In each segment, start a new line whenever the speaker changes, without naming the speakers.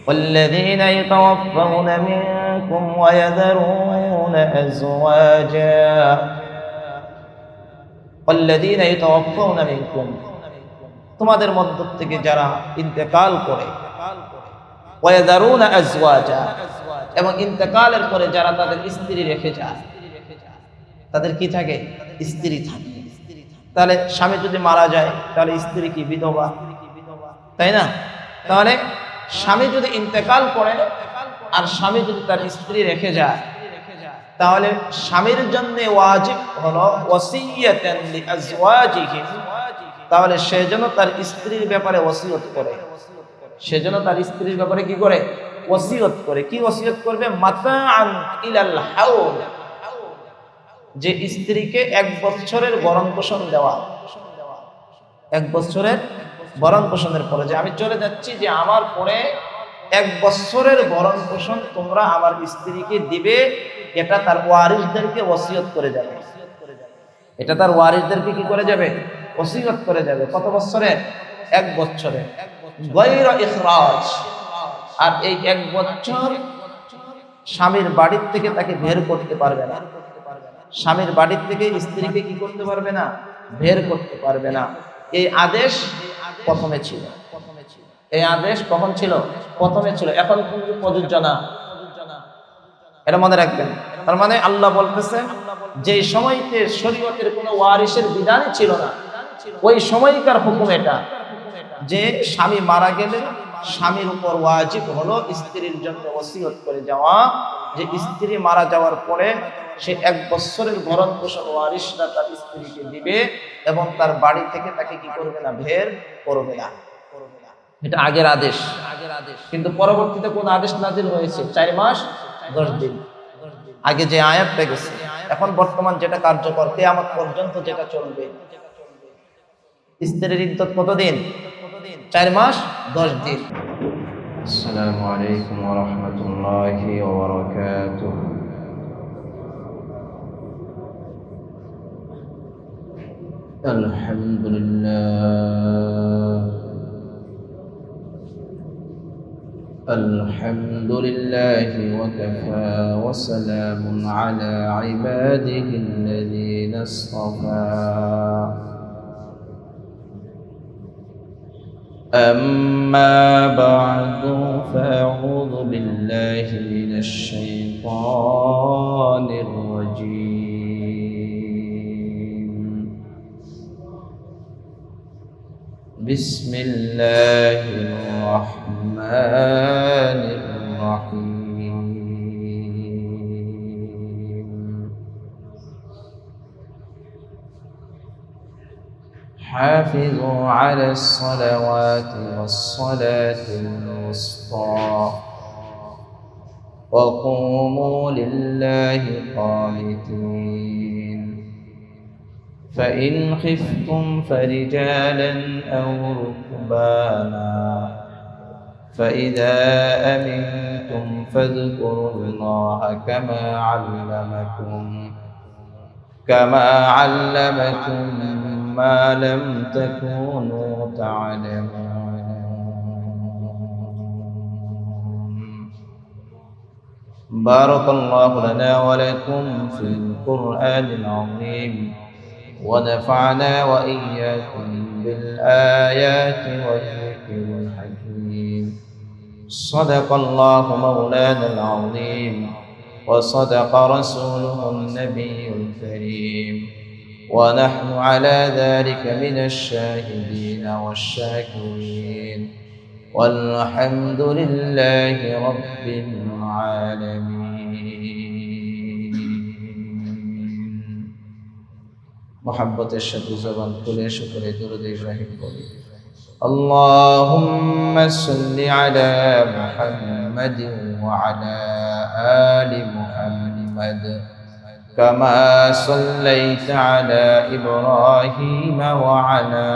والذين يتوفون منكم ويذرون أزواجا والذين يتوفون منكم তোমাদের মধ্য থেকে যারা ইন্তেকাল করে ওয়াযারুনা আজওয়াজা এবং ইন্তেকালের পরে যারা তাদের স্ত্রী রেখে যায়, তাদের কি থাকে? স্ত্রী থাকে। তাহলে স্বামী যদি মারা যায় তাহলে স্ত্রী কি বিধবা, তাই না? তাহলে স্বামী যদি ইন্তেকাল করে আর স্বামী যদি তার স্ত্রী রেখে যায়, তাহলে স্বামীর জন্য ওয়াজিব হলো ওয়াসিয়াতান লিআজওয়াজিহিম, তাহলে সে যেন তার স্ত্রীর ব্যাপারে ওসিয়ত করে। সে যেন তার স্ত্রীর ব্যাপারে কি করে? ওসিয়ত করে। কি ওসিয়ত করবে? মাতাআন ইলাল হাউল, যে স্ত্রীকে 1 বছরের ভরণ পোষণ দেওয়া। 1 বছরের ভরণ পোষণের পরে যে আমি চলে যাচ্ছি, যে আমার পরে 1 বছরের ভরণ পোষণ তোমরা আমার স্ত্রীকে দিবে, এটা তার ওয়ারিসদেরকে ওসিয়ত করে যাবে। এটা তার ওয়ারিসদেরকে কি করে যাবে? ওসিয়ত করে যাবে। কত বছরের? 1 বছরের। গায়রা ইখরাজ, আর এই 1 বছর স্বামীর বাড়ির থেকে তাকে বের করতে পারবে না। স্বামীর বাড়ির থেকে স্ত্রীকে কি করতে পারবে না? বের করতে পারবে না। এই আদেশ প্রথমে ছিল। এই আদেশ কখন ছিল? প্রথমে ছিল, এখন কিন্তু প্রযোজ্য না। এটা মনে রাখবেন। তার মানে আল্লাহ বলতেছে যে সময়তে শরীয়তের কোনো ওয়ারিসের বিধানই ছিল না, ওই সময়কার হুকুম এটা, যে স্বামী মারা গেলে স্বামীর উপর ওয়াজিব হলো স্ত্রীর জন্য ওসিয়ত করে যাওয়া, যে স্ত্রী মারা যাওয়ার পরে সে 1 বছরের ভরণ পোষণ ওয়ারিসরা তার স্ত্রীকে দিবে এবং তার বাড়ি থেকে তাকে কি করবে না? বের করবে না। এটা আগের আদেশ। কিন্তু পরবর্তীতে কোন আদেশ নাযিল হয়েছে? 4 মাস 10 দিন আগে যে আয়াতটা গেছে। এখন বর্তমান যেটা কার্যকর, কিয়ামত পর্যন্ত যেটা চলবে, স্ত্রীর ইদ্দত কতদিন? 4 মাস 10 দিন।
আসসালামু আলাইকুম ওয়া রাহমাতুল্লাহি ওয়া বারাকাতুহু। আলহামদুলিল্লাহি ওয়া কাফা ওয়া সালামুন আলা ইবাদিহিল্লাযীনা ইসতাফা। أما بعد فأعوذ بالله من الشيطان الرجيم. بسم الله الرحمن الرحيم. حافظوا على الصلوات والصلاة الوسطى وقوموا لله قانتين. فإن خفتم فرجالا أو ركبانا فإذا أمنتم فاذكروا الله كما علمكم ما لم تكونوا تعلمون. بارك الله لنا ولكم في القرآن العظيم ونفعنا وإياكم بالآيات والذكر الحكيم. صدق الله مولانا العظيم وصدق رسوله النبي الكريم، ونحن على ذلك من الشاهدين والشاكرين، والحمد لله رب العالمين. محبت الشهد زبان كل شكر درود إبراهيم قولي. اللهم صل على محمد وعلى آل محمد كما صليت على إبراهيم وعلى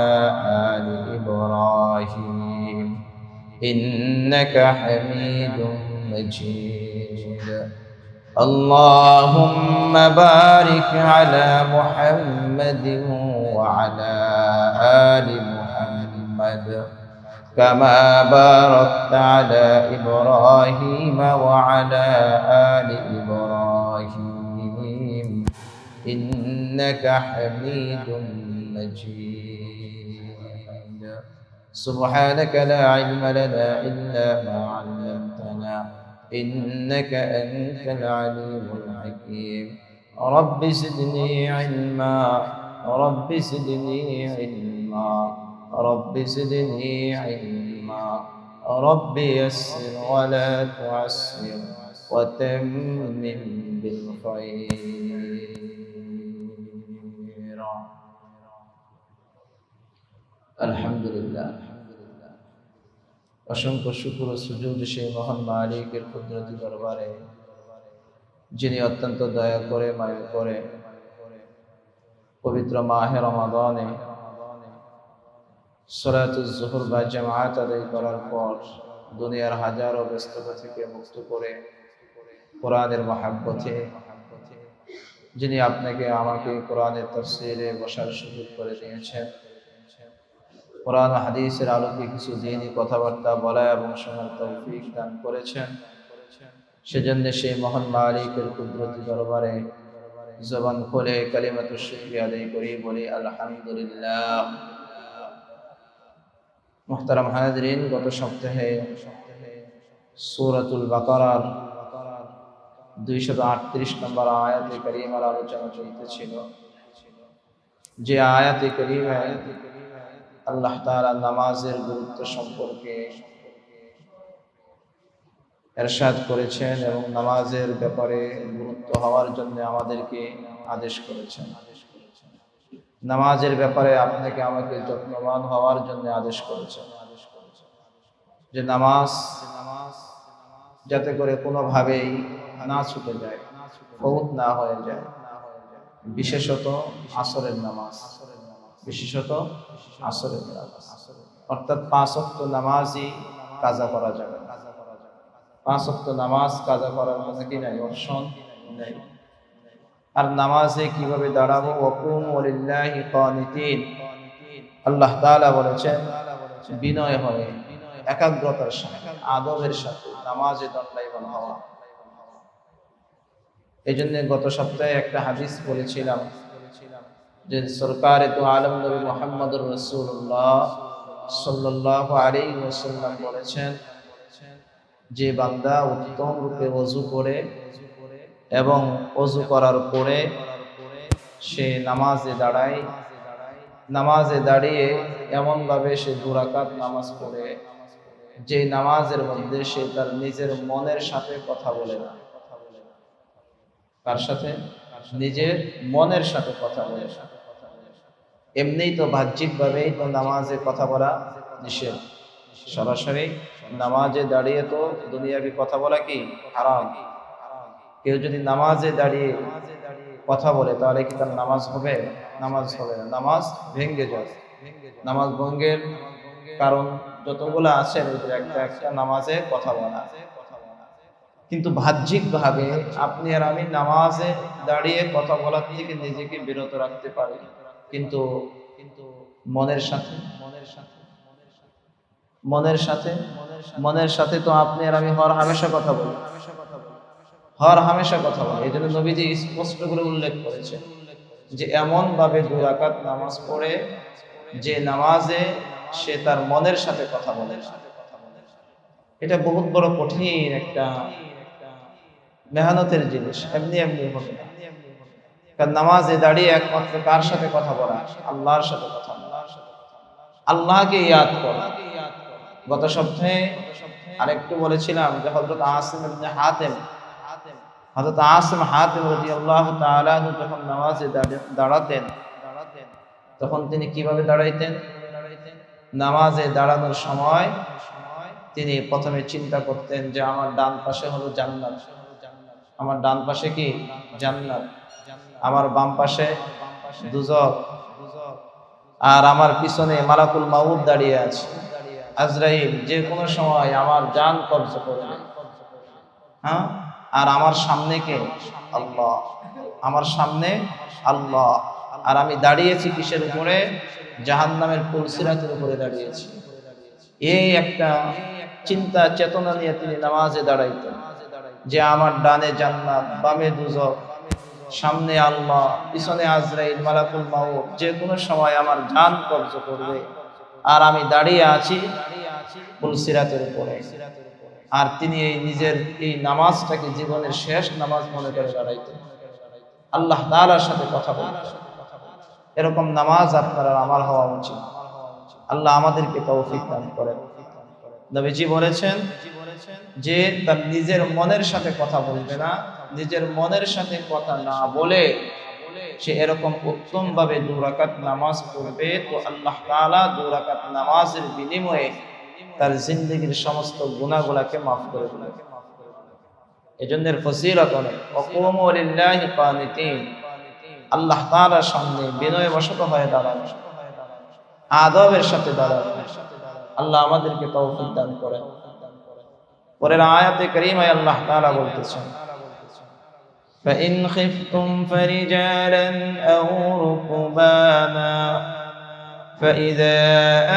آل إبراهيم إنك حميد مجيد. اللهم بارك على محمد وعلى آل محمد كما باركت على إبراهيم وعلى آل إبراهيم إنك حميد مجيد. سبحانك لا علم لنا إلا ما علمتنا إنك أنت العليم الحكيم. رب زدني علما رب زدني علما رب زدني علما رب يسر ولا تعسر وتمم بالخير. আলহামদুলিল্লাহ, অসংখ্য শুকর ও সুজুদ সেই মহান মালিকের কুদরতি দরবারে, যিনি অত্যন্ত দয়া করে মায়া করে পবিত্র মাহে রমাদানে সালাতুল জোহর বা জামাত আদায় করার পর দুনিয়ার হাজারো ব্যস্ততা থেকে মুক্ত করে কোরআনের মহাব্বতে যিনি আপনাকে আমাকে কোরআনের তাফসীরে বসার সুযোগ করে দিয়েছেন, কোরআন ও হাদিসের আলোকে কিছু দ্বীনি কথাবার্তা বলা এবং শোনার তৌফিক দান করেছেন, সেজন্য সেই মহান মালিকের কুদরতি দরবারে জবান খুলে কালিমাতুশ শুকরিয়া আদায় করি, বলি আলহামদুলিল্লাহ। মুহতারাম হাজিরিন, গত সপ্তাহে সূরাতুল বাকারার 238 নম্বর আয়াতে কারিমার আলোচনা চলতেছিল। যে আয়াতে কারিমায় আল্লাহ তাআলা নামাজের গুরুত্ব সম্পর্কে ইরশাদ করেছেন এবং নামাজের ব্যাপারে গুরুত্ব হওয়ার জন্য আমাদেরকে আদেশ করেছেন। নামাজের ব্যাপারে আপনাকে আমাকে যত্নবান হওয়ার জন্য আদেশ করেছেন, যে নামাজ যাতে করে কোনোভাবেই না ছুটে যায়, ফৌত না হয়ে যায়, বিশেষত আসরের নামাজ, বিশেষত আসরের নামাজ, অর্থাৎ 5 ওয়াক্ত নামাজই কাজা করা যাবে না। 5 ওয়াক্ত নামাজ কাজা করার কোনো কি নাই, অপশন নেই। আর নামাজে কিভাবে দাঁড়াবো, ওয়াকুমু লিল্লাহি কানিতিন, আল্লাহ তাআলা বলেছেন বিনয় হয়ে, একাগ্রতার সাথে, আদবের সাথে নামাজে দণ্ডায়মান হওয়া। এই জন্য গত সপ্তাহে একটা হাদিস বলেছিলাম যে সরকারে তো আলম নবী মুহাম্মদুর রাসূলুল্লাহ সাল্লাল্লাহু আলাইহি ওয়াসাল্লাম বলেছেন, যে বান্দা উত্তম রূপে ওযু করে এবং ওযু করার পরে সে নামাজে দাঁড়ায়, নামাজে দাঁড়িয়ে এমনভাবে সে 2 রাকাত নামাজ পড়ে যে নামাজের মধ্যে সে তার নিজের মনের সাথে কথা বলে না। কার সাথে? নিজের মনের সাথে কথা বলে। এমনিই তো বাহ্যিকভাবেই তো নামাজে কথা বলা নিষেধ, সরাসরি নামাজে দাঁড়িয়ে তো দুনিয়াবি কথা বলা কি হারাম। কেউ যদি নামাজে দাঁড়িয়ে কথা বলে তাহলে কি তার নামাজ হবে? নামাজ হবে না, নামাজ ভেঙে যাবে। নামাজ ভঙ্গের কারণ যতগুলো আছে একটা একটা নামাজে কথা বলা। কিন্তু বাহ্যিকভাবে আপনি আর আমি নামাজে দাঁড়িয়ে কথা বলার থেকে নিজেকে বিরত রাখতে পারি, কিন্তু মনের সাথে তো আপনি আর আমি হর হামেশা কথা বলি, হর হামেশা কথা বলি। এই জন্য নবীজি স্পষ্ট করে উল্লেখ করেছেন যে এমন ভাবে 2 রাকাত নামাজ পড়ে যে নামাজে সে তার মনের সাথে কথা বলে। এটা বহুত বড় কঠিন একটা মেহনতের জিনিস, এমনি এমনি হবে না। কারণ নামাজে দাঁড়িয়ে একমাত্র কার সাথে কথা বলা? আল্লাহর সাথে কথা বলা, আল্লাহকে ইয়াদ করা। গত সপ্তাহে আরেকটু বলেছিলাম যে হযরত আসিম ইবনে হাতিম রাদিয়াল্লাহু তাআলা যখন নামাজে দাঁড়াতেন তখন তিনি কিভাবে দাঁড়াইতেন? নামাজে দাঁড়ানোর সময় তিনি প্রথমে চিন্তা করতেন যে আমার ডান পাশে হলো জান্নাত, আমার ডান পাশে কি জান্নাত, আমার বাম পাশে দুজক, আর আমার পিছনে মালাকুল মাউত দাঁড়িয়ে আছে, আজরাইল যে কোনো সময় আমার জান কবজা করবে। হ্যাঁ, আর আমার সামনে কে? আল্লাহ, আমার সামনে আল্লাহ। আর আমি দাঁড়িয়েছি কিসের উপরে? জাহান্নামের পুলসিরাতের উপরে দাঁড়িয়েছি।
এই একটা চিন্তা চেতনা নিয়ে তিনি নামাজে দাঁড়াইতেন যে আমার ডানে জান্নাত, বামে দুজক, সামনে আল্লাহ, পিছনে আজরাইল, মালাকুল মাউত, যে কোনো সময় আমার জান কবজ করবে, আর আমি দাঁড়িয়ে আছি পুলসিরাতের উপরে। আর তিনি এই নিজের এই নামাজটাকে জীবনের শেষ নামাজ মনে করে দাঁড়াইতেন, আল্লাহ তাআলার সাথে কথা বলতেন। এরকম নামাজ আপনার আমার হওয়া উচিত। আল্লাহ আমাদেরকে তৌফিক দান করেন। নবীজি বলেছেন যে তার নিজের মনের সাথে কথা বলবে না, নিজের মনের সাথে কথা না বলে সে এরকম উত্তম ভাবে 2 রাকাত নামাজ পড়বে, তো আল্লাহ তাআলা 2 রাকাত নামাজের বিনিময়ে তার জিন্দেগীর সমস্ত গুনাহগুলোকে মাফ করে দেবেন। এজন্য এর ফজিলত অনেক। ওয়াকুমু লিল্লাহি কানিতিন, আল্লাহ তাআলার সামনে বিনয়বশত হয়ে দাঁড়ানো, আদবের সাথে দাঁড়ানো। আল্লাহ আমাদেরকে তৌফিক দান করেন। পরের আয়াতে কারীমায় আল্লাহ তাআলা বলতেছেন, فإن خفتم فرجالا أو ركبانا فإذا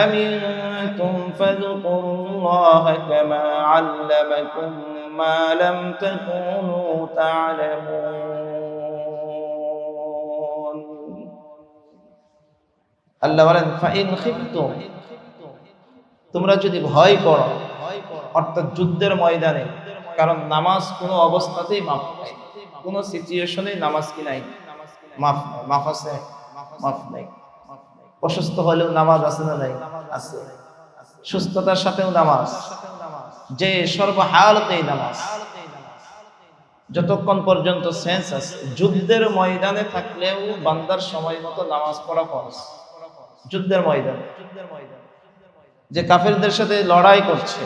أمنتم فاذكروا الله كما علمكم ما لم تكونوا تعلمون। আল্লাহ বলেন ফাইন খিফতুম, তোমরা যদি ভয় করো, অর্থাৎ যুদ্ধের ময়দানে, কারণ নামাজ কোনো অবস্থাতেই মাফ নাই, কোনো সিচুয়েশনে নামাজ কি নাই, মাফ আছে, মাফ নাই। অসুস্থ হলেও নামাজ আছে না নাই? আছে। সুস্থতার সাথেও নামাজ, যে সর্বহালতেই নামাজ, যতক্ষণ পর্যন্ত সেন্স আছে। যুদ্ধের ময়দানে থাকলেও বান্দার সময় মতো নামাজ পড়া ফরজ। যুদ্ধের ময়দানে যে কাফেরদের সাথে লড়াই করছে,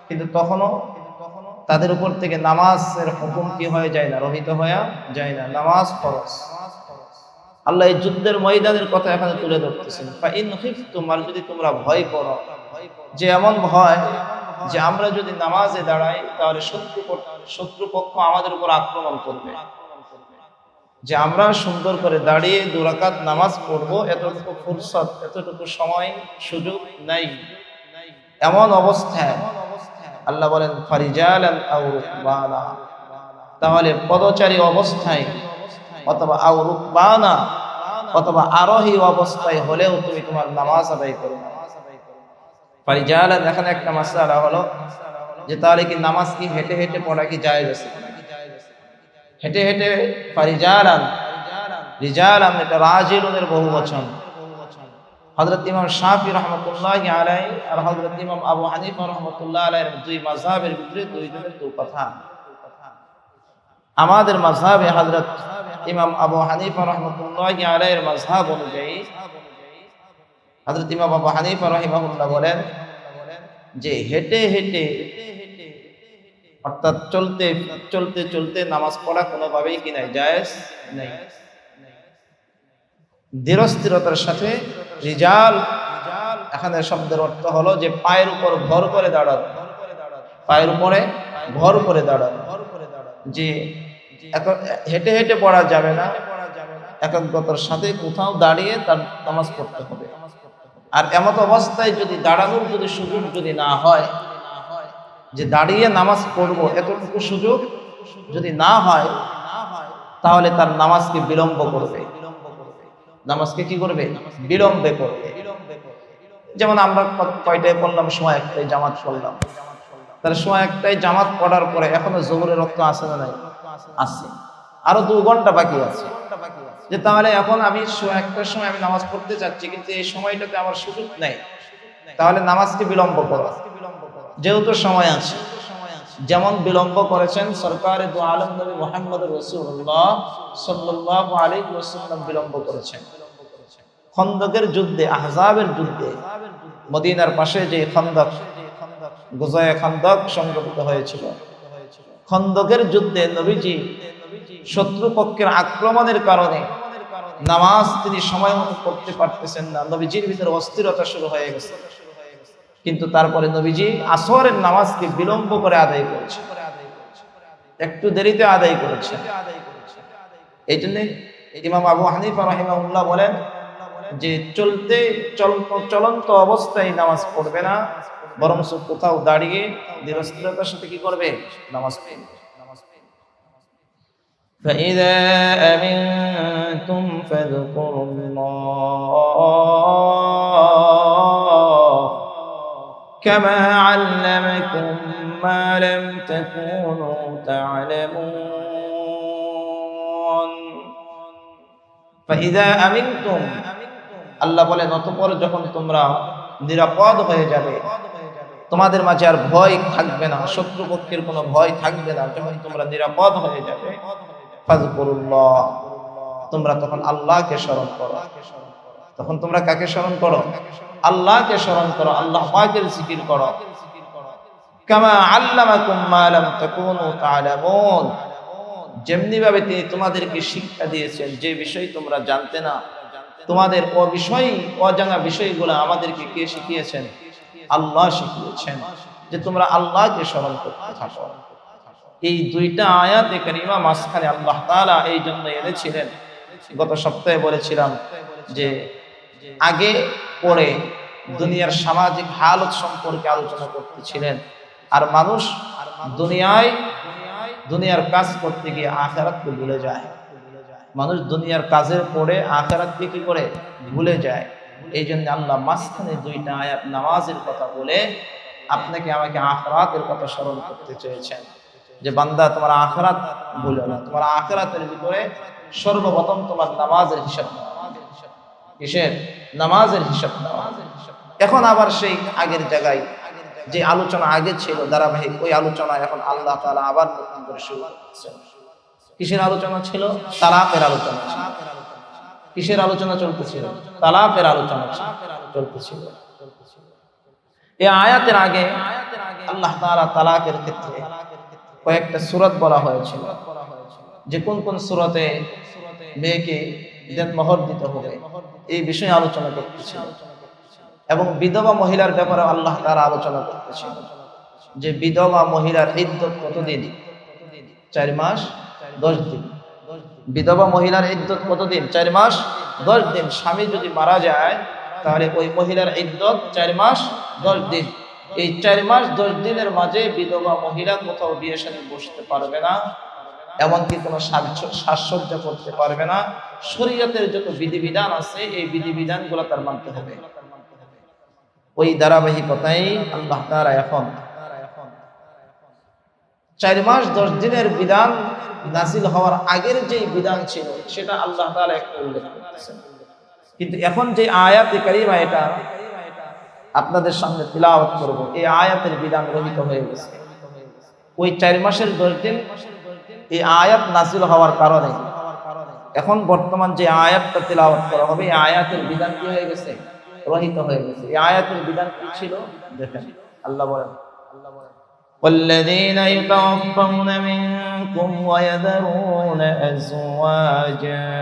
কিন্তু তখনও তাদের উপর থেকে নামাজের হুকুম কি হয়ে যায় না, রহিত হয়ে যায় না, নামাজ ফরজ। আল্লাহ এই যুদ্ধের ময়দানের কথা এখানে তুলে ধরতেছেন। ফাইন খিফতুম, আর যদি তোমরা ভয় করো, যে এমন ভয় যে আমরা যদি নামাজে দাঁড়াই তাহলে শত্রুপক্ষ আমাদের উপর আক্রমণ করবে, যে আমরা সুন্দর করে দাঁড়িয়ে 2 রাকাত নামাজ পড়বো, এতটুকু ফুরসত, এতটুকু সময় সুযোগ নাই, এমন অবস্থায় আল্লাহ বলেন ফারিজালান আও রুকবানা, তাহলে পদচারী অবস্থায় অথবা আও রুকবানা অথবা আরোহী অবস্থায় হলেও তুমি তোমার নামাজ আদায় করো। ফারিজালান, এখানে একটা মাসআলা হলো যে তাহলে কি নামাজ কি হেঁটে হেঁটে পড়া কি জায়েজ আছে? হেঁটে হেঁটে ফারিজালান, রিজালান এটা রাজিলুনের বহুবচন। হযরত ইমাম শাফি রাহমাতুল্লাহি আলাইহি আর হযরত ইমাম আবু হানিফা রাহমাতুল্লাহি আলাইহির 2 মাযহাবের ভিতরে 2 জনের 2 কথা। আমাদের মাযহাবে হযরত ইমাম আবু হানিফা রাহমাতুল্লাহি আলাইহির মাযহাব অনুযায়ী হযরত ইমাম আবু হানিফা রাহিমাহুল্লাহ বলেন যে হেঁটে হেঁটে অর্থাৎ চলতে চলতে চলতে নামাজ পড়া কোনোভাবেই কি নাই, জায়েজ নাই। ধীরস্থিরতার সাথে, রিজাল এখানে শব্দের অর্থ হলো যে পায়ের উপর ভর করে দাঁড়ানো, পায়ের উপরে ভর করে দাঁড়ানো, যে হেঁটে হেঁটে পড়া যাবে না, একাগ্রতার সাথে কোথাও দাঁড়িয়ে তার নামাজ পড়তে হবে। আর এমত অবস্থায় যদি দাঁড়ানোর যদি সুযোগ যদি না হয়, যে দাঁড়িয়ে নামাজ পড়বো এতটুকু সুযোগ যদি না হয়, তাহলে তার নামাজকে বিলম্ব করবে, নামাজকে কি করবে, বিলম্বে করবে। যেমন আমরা কয়টায় পড়লাম, সময় একটাই জামাত পড়লাম, তাহলে সময় একটাই জামাত পড়ার পরে এখনো জোহরের রক্ত আছে না নাই? আছে, আরো 2 ঘন্টা বাকি আছে। যে তাহলে এখন আমি একটার সময় আমি নামাজ পড়তে চাচ্ছি, কিন্তু এই সময়টাতে আমার সুযোগ নেই, তাহলে নামাজকে বিলম্ব করো, যেহেতু সময় আছে। যেমন বিলম্ব করেছেন সরকারে দু আলম নবী মুহাম্মদ রাসূলুল্লাহ সাল্লাল্লাহু আলাইহি ওয়াসাল্লাম, বিলম্ব করেছেন খন্দকের যুদ্ধে, আহজাবের যুদ্ধে। মদিনার পাশে যে খন্দক, গুজায়ে খন্দক সংগঠিত হয়েছিল, খন্দকের যুদ্ধে নবীজি শত্রুপক্ষের আক্রমণের কারণে নামাজ তিনি সময় মতো পড়তে পারতেছেন না, নবীজির ভিতরে অস্থিরতা শুরু হয়ে গেছে। কিন্তু তারপরে নবীজি আসরের নামাজকে বিলম্ব করে আদায় করেছে, একটু দেরিতে আদায় করেছে। এই জন্য ইমাম আবু হানিফা রাহিমাহুল্লাহ বলেন যে চলন্ত অবস্থায় নামাজ পড়বে না, বরং কোথাও দাঁড়িয়ে ধীরস্থিরতার সাথে কি করবে? নামাজ পড়বে। فإذا أمنتم فاذكروا الله كما علمكم ما لم تكونوا تعلمون فإذا أمنتم আল্লাহ বলেন অতঃপর যখন তোমরা নিরাপদ হয়ে যাবে, তোমাদের মাঝে আর ভয় থাকবে না, শত্রুপক্ষের কোনো ভয় থাকবে না, যখন তোমরা নিরাপদ হয়ে যাবে, ফাযকুরুল্লাহ, তোমরা তখন আল্লাহকে স্মরণ করো। তখন তোমরা কাকে স্মরণ করো? আল্লাহকে স্মরণ করো, আল্লাহ পাকের জিকির করো। কামা আল্লামাকুম মা লাম তাকুনু তা'লামুন, যেমনি ভাবে তিনি তোমাদেরকে শিক্ষা দিয়েছেন যে বিষয় তোমরা জানতে না, তোমাদের অজানা বিষয়গুলো আমাদেরকে কে শিখিয়েছেন? আল্লাহ শিখিয়েছেন, যে তোমরা আল্লাহকে স্মরণ করতে থাকো। এই দুইটা আয়াতে কারিমা মাঝখানে আল্লাহ তাআলা এই জন্য এনেছিলেন। গত সপ্তাহে বলেছিলাম যে আগে পরে দুনিয়ার সামাজিক হালত সম্পর্কে আলোচনা করতেছিলেন, আর মানুষ দুনিয়ার কাজ করতে গিয়ে আখিরাতকে ভুলে যায়। মানুষ দুনিয়ার কাজের পরে আখিরাতকে কি করে? ভুলে যায়। এই জন্য আল্লাহ মাঝখানে দুইটা আয়াত নামাজের কথা বলে আপনাকে আমাকে আখিরাতের কথা স্মরণ করতে চেয়েছেন, যে বান্দা তোমার আখিরাত ভুলো না, তোমার আখিরাতের ভিতরে সর্বপ্রথম তোমার নামাজের হিসাব নাও। কিসের? নামাজের হিসাব নাও। এখন আবার সেই আগের জায়গায় যে আলোচনা আগে ছিল ধারাবাহিক, ওই আলোচনা এখন আল্লাহ তাআলা আবার নতুন করে শুরু করছেন। কিসের আলোচনা ছিল? তালাকের আলোচনা ছিল। কিসের আলোচনা চলতেছিল? তালাকের আলোচনা চলতেছিল। এই আয়াতের আগে আল্লাহ তাআলা তালাকের ক্ষেত্রে কয়েকটা সূরাত বলা হয়েছিল, যে কোন কোন সূরাতে মেয়েকে মোহর দিতে হবে এই বিষয়ে আলোচনা করতেছিল, এবং বিধবা মহিলার ব্যাপারে আল্লাহ তাআলা আলোচনা করতেছিল, যে বিধবা মহিলার ইদ্দত কতদিন? 4 মাস 10 দিন। বিধবা মহিলার ইদ্দত কতদিন? 4 মাস 10 দিন। স্বামী যদি মারা যায় তাহলে ওই মহিলার ইদ্দত 4 মাস 10 দিন। এই 4 মাস 10 দিনের মাঝে বিধবা মহিলা কোথাও বিয়ে শাদী বসতে পারবে না, এমনকি কোনো সাজসজ্জা করতে পারবে না। শরীয়তের যত বিধিবিধান আছে এই বিধিবিধানগুলো তার মানতে হবে। ওই ধারাবাহিকতায় আল্লাহ তাআলা এখন 4 মাস 10 দিনের বিধান নাযিল হওয়ার আগের যে বিধান ছিল সেটা আল্লাহ তাআলা একটু উল্লেখ করতেছেন। কিন্তু এখন যে আয়াতে কারিমা এটা আপনাদের সামনে তিলাওয়াত করব, এই আয়াতের বিধান রহিত হয়ে গেছে। ওই 4 মাসের 10 দিন এই আয়াত নাযিল হওয়ার কারণে এখন বর্তমান যে আয়াতটা তিলাওয়াত করা হবে এই আয়াতের বিধান কি হয়ে গেছে? রহিত হয়ে গেছে। এই আয়াতের বিধান কি ছিল দেখেন। আল্লাহ বলেন, والذين يتوفون منكم ويذرون أزواجا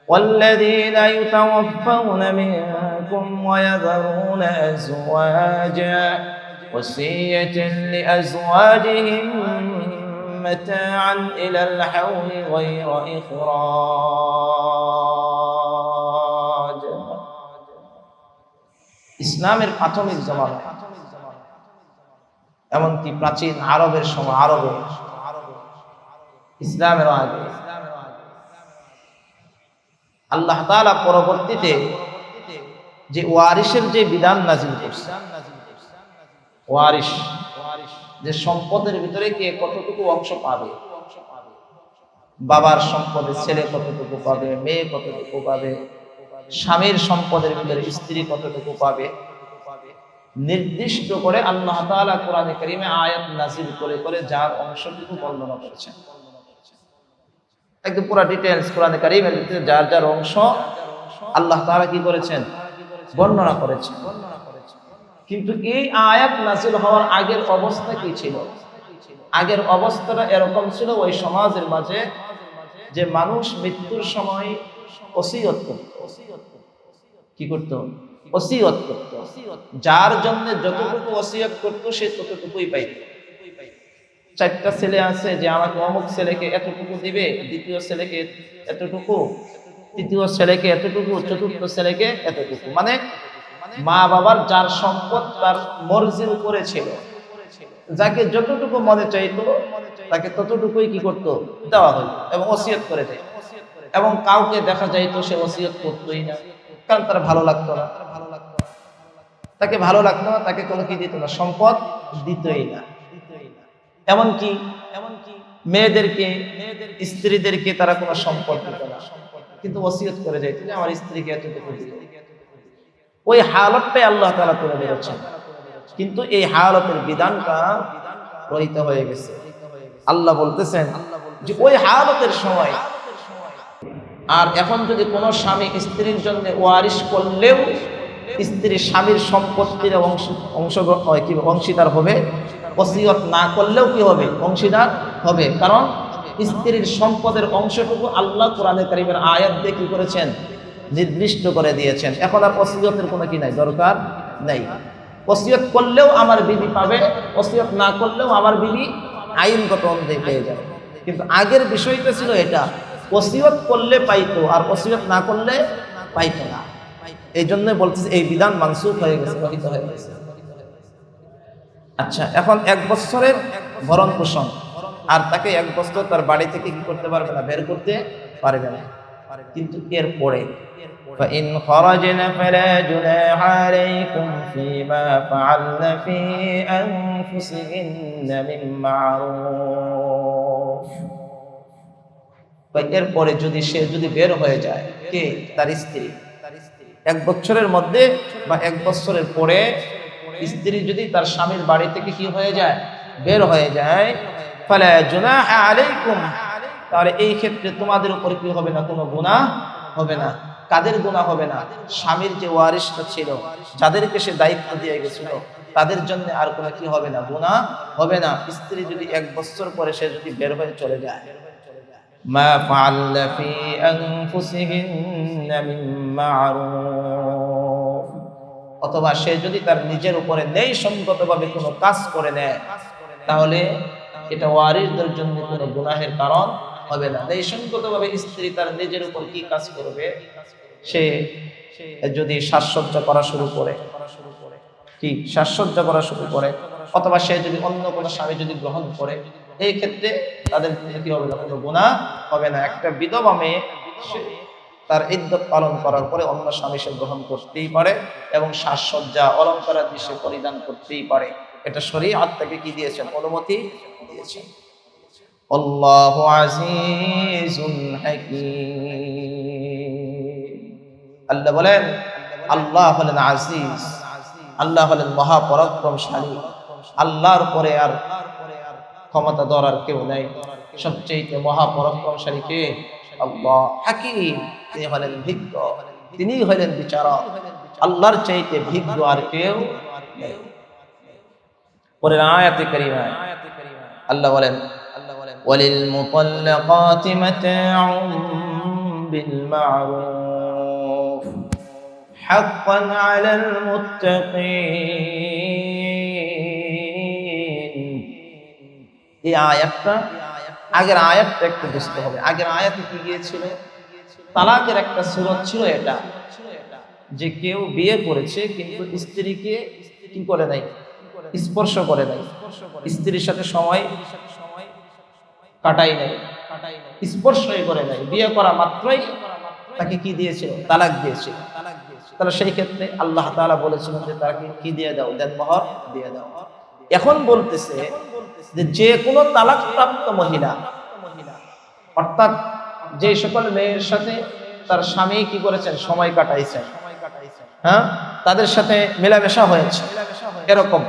والذين يتوفون منكم ويذرون أزواجا وصية لأزواجهم متاعا إلى الحول غير إخراج। ইসলামের প্রাথমিক জমানায় এমনকি প্রাচীন আরবের সময়, ইসলামের আগে আল্লাহ তাআলা পরবর্তীতে যে ওয়ারিসের যে বিধান নাযিল করছে, ওয়ারিস যে সম্পদের ভিতরে কে কতটুকু অংশ পাবে, বাবার সম্পদে ছেলে কতটুকু পাবে, মেয়ে কতটুকু পাবে, স্বামীর সম্পদের ভিতরে স্ত্রী কতটুকু পাবে, নির্দিষ্ট করে আল্লাহ তাআলা কোরআনে কারীমে আয়াত নাযিল করে করে যার অংশটুকু বর্ণনা করেছেন। একদম পুরো ডিটেইলস কোরআনে কারীমের ভিতরে যার যার অংশ আল্লাহ তাআলা কি করেছেন? বর্ণনা করেছেন। কিন্তু এই আয়াত নাযিল হওয়ার আগের অবস্থা কি ছিল? আগের অবস্থাটা এরকম ছিল, ওই সমাজের মাঝে যে মানুষ মৃত্যুর সময় ওসিয়ত করত। কি করত? ওসিয়ত করত। যার জন্য যতটুকু ওসিয়ত করত সে ততটুকুই পাইত। 4টা ছেলে আছে, যে আমাকে অমুক ছেলেকে এতটুকু দিবে, দ্বিতীয় ছেলেকে এতটুকু, তৃতীয় ছেলেকে এতটুকু, চতুর্থ ছেলেকে এতটুকু। মানে মা বাবার যার সম্পদ তার মর্জির উপরে ছিল, যাকে যতটুকু মনে চাইতো তাকে ততটুকুই কি করতো, দেওয়া হইতো এবং ওসিয়ত করে দেয়। এবং কাউকে দেখা যাইতো সে ওসিয়ত করতোই না, কারণ তার ভালো লাগতো না, তাকে ভালো লাগতো না, তাকে কোনো কি দিত না, সম্পদ দিতই না। এমনকি মেয়েদেরকে, স্ত্রীদেরকে তারা কোনো সম্পদ দিত না, কিন্তু ওসিয়ত করে যাইতো যে আমার স্ত্রীকে এতটুকু দিও। ওই হালতটাই আল্লাহ তাআলা তুলে ধরেছেন, কিন্তু এই হালতের বিধানটা রহিত হয়ে গেছে। আল্লাহ বলতেছেন যে ওই হালতের সময়, আর এখন যদি কোনো স্বামী স্ত্রীর জন্য ওয়ারিশ করলেও স্ত্রী স্বামীর সম্পত্তির অংশীদার হবে, ওসিয়ত না করলেও কি হবে, অংশীদার হবে। কারণ স্ত্রীর সম্পদের অংশটুকু আল্লাহ কোরআনে কারীমের আয়াত দিয়ে কি করেছেন, নির্দিষ্ট করে দিয়েছেন। এখন আর ওসিয়তের কোনো কি নাই, দরকার নাই। ওসিয়ত করলেও আমার বিবি পাবে, ওসিয়ত না করলেও আমার বিবি আইনগত অনুযায়ী পেয়ে যাবে। কিন্তু আগের বিষয়টা ছিল এটা, ওসিয়ত করলে পাইতো আর ওসিয়ত না করলে পাইতো না। এই জন্য বলতেছে এই বিধান মানসুখ হয়ে গেছে, রহিত হয়ে গেছে। আচ্ছা, এখন 1 বছরের ভরণ পোষণ, আর তাকে 1 বছর তার বাড়ি থেকে কি করতে পারবে না, বের করতে পারবে না। কিন্তু এরপরে فإن خرجن فلا جناح عليكم فيما فعلن في أنفسهن من معروف। এরপরে যদি বের হয়ে যায়, কে, তার স্ত্রী, 1 বছরের মধ্যে বা 1 বছরের পরে স্ত্রী যদি তার স্বামীর বাড়ি থেকে কি হয়ে যায়, বের হয়ে যায়, ফালা জুনাহ আলাইকুম, তাহলে এই ক্ষেত্রে তোমাদের উপর কি হবে না, কোনো গুনাহ হবে না। কাদের গুনাহ হবে না? স্বামীর যে ওয়ারিশটা ছিল, যাদেরকে সে দায়িত্ব দিয়ে গেছিল, তাদের জন্য আর কোনো কি হবে না, গুনাহ হবে না। স্ত্রী যদি 1 বছর পরে সে যদি বের হয়ে চলে যায়, মা ফাআলনা ফি আনফুসিহিন্না মিন মা'রুফ, অথবা সে যদি তার নিজের উপরে ন্যায়সঙ্গতভাবে কোনো কাজ করে নেয়, তাহলে এটা ওয়ারিসদের জন্য কোনো গুনাহের কারণ হবে না। ন্যায়সঙ্গতভাবে স্ত্রী তার নিজের উপর কি কাজ করবে, সে যদি সাজসজ্জা করা শুরু করে, কি সাজসজ্জা করা শুরু করে, অথবা সে যদি অন্য কোনো স্বামী যদি গ্রহণ করে, এই ক্ষেত্রে তাদের কি হবে না, কোনো গুনাহ হবে না। একটা বিধবা মেয়ে তার ইদ্যত পালন করার পরে অন্য স্বামী সে গ্রহণ করতেই পারে এবং সাজসজ্জা অলঙ্কারাদি সে পরিধান করতেই পারে। এটা শরীয়ত থেকে কি দিয়েছেন, অনুমতি দিয়েছেন। আল্লাহু আজিজুন হাকীম। আল্লাহ বলেন, আল্লাহ হলেন আজিজ, আল্লাহ হলেন মহাপরাক্রমশালী। আল্লাহর পরে আর ক্ষমতা ধরার কেউ নাই। সবচেয়ে মহাপরাক্রমশালী কে? আল্লাহ। হাকীম, তিনি হলেন বিজ্ঞ, তিনি হলেন বিচারক। আল্লাহর চাইতে বিজ্ঞ আর কেউ নেই। পরের আয়াতে কারিমায় আল্লাহ বলেন, ওয়ালিল মুতাল্লাকাতি মাতাউন বিল মা'রুফ হাক্কান আলাল মুত্তাকিন। এই আয়াতটা, আগের আয়াতটা একটু বুঝতে হবে। আগের আয়াতে কি গিয়েছিল, তালাকের একটা সূরত ছিল এটা, যে কেউ বিয়ে করেছে কিন্তু স্ত্রীকে কি করে নাই, স্পর্শ করে নাই, স্ত্রীর সাথে সময় কাটাই নাই, স্পর্শই করে নাই, বিয়ে করা মাত্রই তাকে কি দিয়েছিল, তালাক দিয়েছিল। তাহলে সেই ক্ষেত্রে আল্লাহ তাআলা বলেছিলেন যে তাকে কি দিয়ে দাও, দেনমোহর দিয়ে দাও। এখন বলতেছে যে কোনো তালাকপ্রাপ্ত মহিলা, অর্থাৎ যে সকল মেয়ের সাথে তার স্বামী কি করেছেন, সময় কাটাইছেন, হ্যাঁ, তাদের সাথে মেলামেশা হয়েছে, এরকম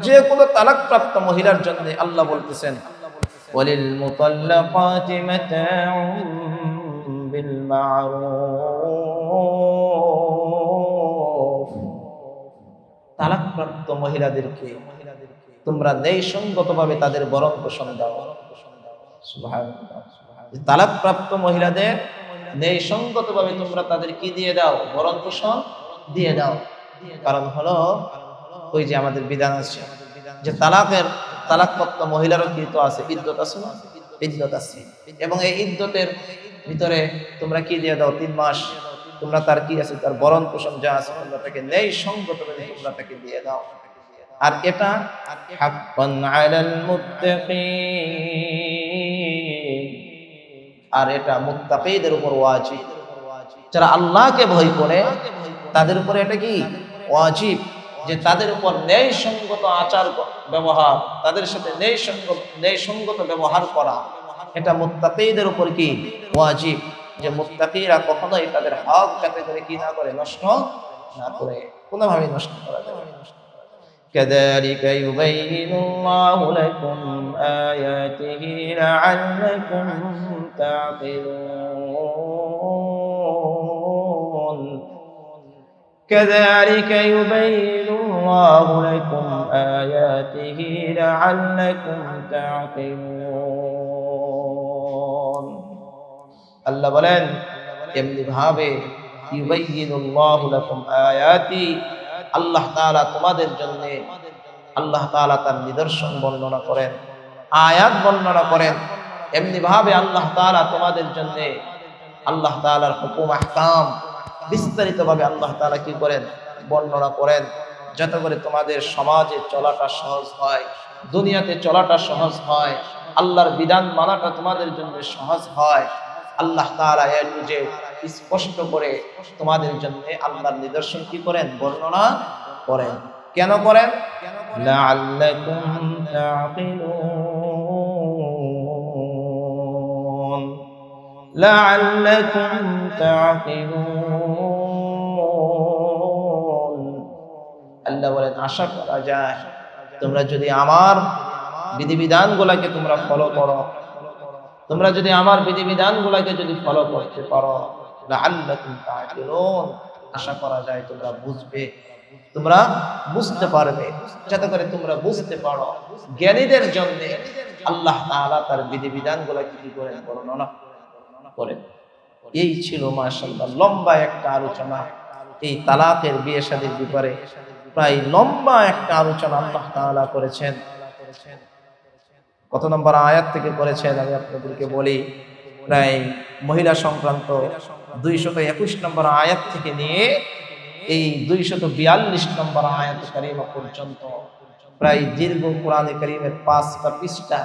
যে কোনো তালাকপ্রাপ্ত মহিলার জন্য আল্লাহ বলতেছেন, ওয়ালিল মুতাল্লাকাতি মাতাউন বিল মা'রুফ। তালাকপ্রাপ্ত মহিলাদেরকে তোমরা ন্যায়সঙ্গতভাবে তাদের ভরণ পোষণ দাও। সুবহানাল্লাহ। তালাকপ্রাপ্ত মহিলাদের ন্যায়সঙ্গতভাবে তোমরা তাদের কি দিয়ে দাও, ভরণ পোষণ দিয়ে দাও। কারণ হলো ওই যে আমাদের বিধান আছে যে তালাকপ্রাপ্ত মহিলারও কিন্তু আছে, ইদ্যত আছে না, ইদ্যত আছে, এবং এই ইদ্যতের ভিতরে তোমরা কি দিয়ে দাও 3 মাস, তোমরা তার কি আছে, তার বরণ পোষণ যা আছে তোমরা তাকে ন্যায় সঙ্গত তোমরা তাকে দিয়ে দাও। আর এটা হাক্কান আলাল মুত্তাকিন, আর এটা মুত্তাকিদের উপর ওয়াজিব। যারা আল্লাহকে ভয় করে তাদের উপরে এটা কি ওয়াজিব, যে তাদের উপর ন্যায় সঙ্গত আচার ব্যবহার, তাদের সাথে ন্যায় সঙ্গত ব্যবহার করা, এটা মুত্তাকিদের উপর কি ওয়াজিব। যে মুত্তাকিরা কখনোই তাদের হক যাতে করে কি না করে, নষ্ট না করে, কোনোভাবেই নষ্ট করা যাবে না। كذلك يبين الله لكم آياته لعلكم تعقلون كذلك يبين الله لكم آياته لعلكم تعقلون আল্লাহ বলেন এমনি ভাবে ইউবাইয়িনুল্লাহু লাকুম আয়াতি, আল্লাহ তাআলা তোমাদের জন্য, আল্লাহ তাআলা তার নিদর্শন বর্ণনা করেন, আয়াত বর্ণনা করেন। এমনি ভাবে আল্লাহ তাআলা তোমাদের জন্য আল্লাহ তাআলার হুকুম আহকাম বিস্তারিত ভাবে আল্লাহ তাআলা কি করেন, বর্ণনা করেন, যাতে করে তোমাদের সমাজে চলাটা সহজ হয়, দুনিয়াতে চলাটা সহজ হয়, আল্লাহর বিধান মানাটা তোমাদের জন্য সহজ হয়। আল্লাহ তাআলা এর যে স্পষ্ট করে তোমাদের জন্য আল্লাহর নিদর্শন কি করেন, বর্ণনা করেন। কেন করেন? লাআল্লাকুম তাআকিলুন, লাআল্লাকুম তাআকিলুন। আল্লাহ বলেন আশা করা যায় তোমরা যদি আমার বিধিবিধানগুলোকে তোমরা ফলো করো, তোমরা যদি আমার বিধিবিধানগুলোকে যদি ফলো করতে পারো, লাআল্লাকুম তাআকিলুন, আশা করা যায় তোমরা বুঝবে, তোমরা বুঝতে পারবে। যাতে করে তোমরা বুঝতে পারো, জ্ঞানীদের জন্য আল্লাহ তাআলা তার বিধিবিধানগুলোকে কি করেন, বর্ণনা করেন। এই ছিল মাশাআল্লাহ লম্বা একটা আলোচনা এই তালাকের বিয়ে শাদীর ব্যাপারে, প্রায় লম্বা একটা আলোচনা আল্লাহ তাআলা করেছেন। কত নম্বর আয়াত থেকে করেছেন আমি আপনাদেরকে বলি, প্রায় মহিলা সংক্রান্ত 221 নম্বর আয়াত থেকে নিয়ে এই 242 নম্বর আয়াত কারিমা পর্যন্ত প্রায় দীর্ঘ কোরআনে কারিমের 5টা পৃষ্ঠা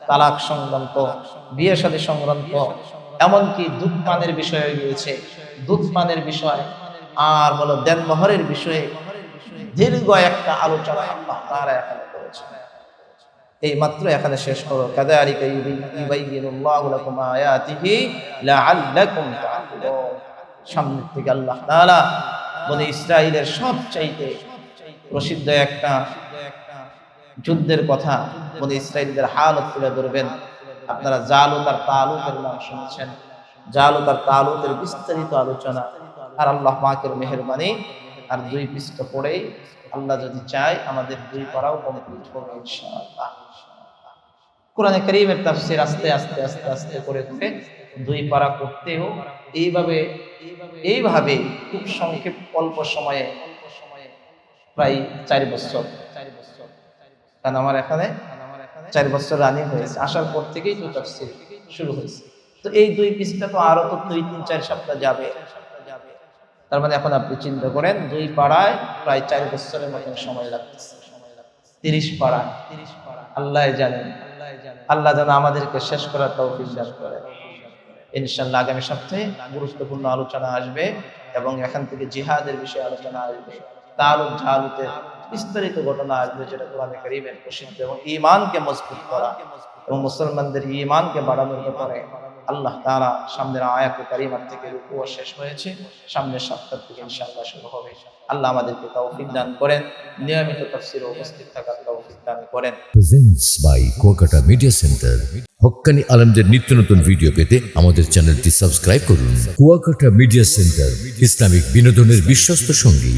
তালাক সংক্রান্ত, বিয়ে শাদী সংক্রান্ত, এমনকি দুধ পানের বিষয়ে গিয়েছে, দুধ পানের বিষয় আর হলো দেনমোহরের বিষয়ে দীর্ঘ একটা আলোচনা আল্লাহ তাআলা এখানে করেছেন। এই মাত্র এখানে শেষ হলো। কাযালিকা ইউবাইয়িনুল্লাহু লাকুম আয়াতিহি লাআল্লাকুম তাআকিলুন। সামনে থেকে আল্লাহ তাআলা বনি ইসরাইলের সবচাইতে প্রসিদ্ধ একটা যুদ্ধের কথা, বনি ইসরাইলদের হালত তুলে ধরবেন। আপনারা জালুত আর তালুতের নাম শুনেছেন, জালুত আর তালুতের বিস্তারিত আলোচনা। আর আল্লাহ পাকের মেহেরবানি আর 2 পৃষ্ঠা পড়েই আল্লাহ যদি চায় আমাদের 2 পারাও কমপ্লিট হবে ইনশাআল্লাহ। কোরআনে কারীমের তাফসীর আস্তে আস্তে আস্তে আস্তে করে 2 পারা করতেও এইভাবে খুব সংক্ষেপ অল্প সময়ে প্রায় 4 বছর, কারণ আমার এখানে 4 বছর রানিং হয়েছে, আসার পর থেকেই তো তাফসীর শুরু হয়েছে। তো এই 2 পৃষ্ঠা তো আরো তো 2-3-4 সপ্তাহ যাবে। তার মানে এখন আপনি চিন্তা করেন 2 পাড়ায় প্রায় 4 বছরের মতো সময় লাগতেছে। 30 পাড়া আল্লাহ জানেন, আল্লাহ যেন আমাদেরকে শেষ করার তৌফিক দান করেন। ইনশাআল্লাহ আগামী সপ্তাহে গুরুত্বপূর্ণ আলোচনা আসবে এবং এখান থেকে জিহাদের বিষয়ে আলোচনা আসবে, তালুত জালুতের বিস্তারিত ঘটনা আসবে, যেটা কোরআনে কারীমের প্রসিদ্ধ, এবং ঈমানকে মজবুত করা এবং মুসলমানদের ঈমানকে বাড়ানোর ব্যাপারে আল্লাহ তাআলা সামনের আয়াতে কারিমা থেকে রুকু শেষ হয়েছে, সামনের সপ্তাহ থেকে ইনশাআল্লাহ শুরু হবে। আল্লাহ আমাদেরকে তৌফিক দান করেন, নিয়মিত তাফসীরে উপস্থিত থাকার তৌফিক দান করেন।
Presents by Kuakata media centre. হক্কানি আলেমদের নিত্য নতুন ভিডিও পেতে আমাদের চ্যানেলটি সাবস্ক্রাইব করুন। কুয়াকাটা মিডিয়া সেন্টার, ইসলামিক বিনোদনের বিশ্বস্ত সঙ্গী।